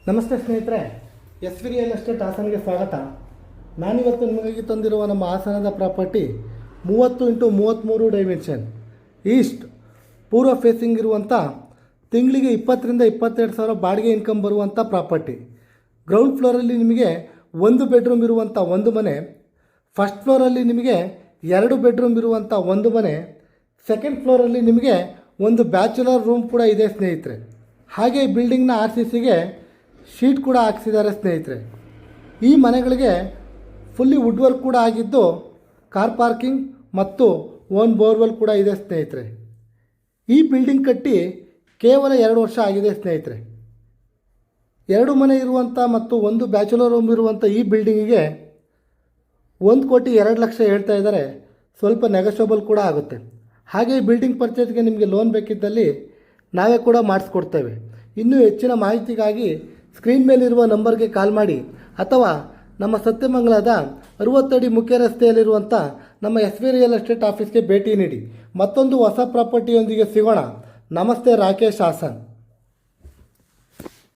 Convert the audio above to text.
ನಮಸ್ತೆ ಸ್ನೇಹಿತರೆ, S V real estate ಹಾಸನ್ಗೆ ಸ್ವಾಗತ. ನಾನಿವತ್ತು ನಿಮಗಾಗಿ ತಂದಿರುವ ನಮ್ಮ ಹಾಸನದ ಪ್ರಾಪರ್ಟಿ 30x33 ಡೈಮೆನ್ಷನ್ ಈಸ್ಟ್ ಪೂರ್ವ ಫೇಸಿಂಗ್ ಇರುವಂಥ ತಿಂಗಳಿಗೆ 20,000 ರಿಂದ 22,000 ಬಾಡಿಗೆ ಇನ್ಕಮ್ ಬರುವಂಥ ಪ್ರಾಪರ್ಟಿ. ಗ್ರೌಂಡ್ ಫ್ಲೋರಲ್ಲಿ ನಿಮಗೆ 1 ಬೆಡ್ರೂಮ್ ಇರುವಂಥ ಒಂದು ಮನೆ, ಫಸ್ಟ್ ಫ್ಲೋರಲ್ಲಿ ನಿಮಗೆ 2 ಬೆಡ್ರೂಮ್ ಇರುವಂಥ ಒಂದು ಮನೆ, ಸೆಕೆಂಡ್ ಫ್ಲೋರಲ್ಲಿ ನಿಮಗೆ ಒಂದು ಬ್ಯಾಚುಲರ್ ರೂಮ್ ಕೂಡ ಇದೆ ಸ್ನೇಹಿತರೆ. ಹಾಗೆ ಈ ಬಿಲ್ಡಿಂಗ್ನ RCCಗೆ ಶೀಟ್ ಕೂಡ ಹಾಕ್ಸಿದ್ದಾರೆ ಸ್ನೇಹಿತರೆ. ಈ ಮನೆಗಳಿಗೆ ಫುಲ್ಲಿ ವುಡ್ ವರ್ಕ್ ಕೂಡ ಆಗಿದ್ದು ಕಾರ್ ಪಾರ್ಕಿಂಗ್ ಮತ್ತು ಓನ್ ಬೋರ್ವೆಲ್ ಕೂಡ ಇದೆ ಸ್ನೇಹಿತರೆ. ಈ ಬಿಲ್ಡಿಂಗ್ ಕಟ್ಟಿ ಕೇವಲ 2 ವರ್ಷ ಆಗಿದೆ ಸ್ನೇಹಿತರೆ. 2 ಮನೆ ಇರುವಂಥ ಮತ್ತು ಒಂದು ಬ್ಯಾಚುಲರ್ ರೂಮ್ ಇರುವಂಥ ಈ ಬಿಲ್ಡಿಂಗಿಗೆ 1,02,00,000 ಹೇಳ್ತಾ ಇದ್ದಾರೆ. ಸ್ವಲ್ಪ ನೆಗೋಷಿಯಬಲ್ ಕೂಡ ಆಗುತ್ತೆ. ಹಾಗೆ ಈ ಬಿಲ್ಡಿಂಗ್ ಪರ್ಚೇಸ್ಗೆ ನಿಮಗೆ ಲೋನ್ ಬೇಕಿದ್ದಲ್ಲಿ ನಾವೇ ಕೂಡ ಮಾಡಿಸ್ಕೊಡ್ತೇವೆ. ಇನ್ನೂ ಹೆಚ್ಚಿನ ಮಾಹಿತಿಗಾಗಿ ಸ್ಕ್ರೀನ್ ಮೇಲಿರುವ ನಂಬರ್ಗೆ ಕಾಲ್ ಮಾಡಿ ಅಥವಾ ನಮ್ಮ ಸತ್ಯಮಂಗಲದ 60 ಅಡಿ ಮುಖ್ಯ ರಸ್ತೆಯಲ್ಲಿರುವಂಥ ನಮ್ಮ ಎಸ್ ವಿ ರಿಯಲ್ ಎಸ್ಟೇಟ್ ಆಫೀಸ್ಗೆ ಭೇಟಿ ನೀಡಿ. ಮತ್ತೊಂದು ಹೊಸ ಪ್ರಾಪರ್ಟಿಯೊಂದಿಗೆ ಸಿಗೋಣ. ನಮಸ್ತೆ, ರಾಕೇಶ್ ಹಾಸನ್.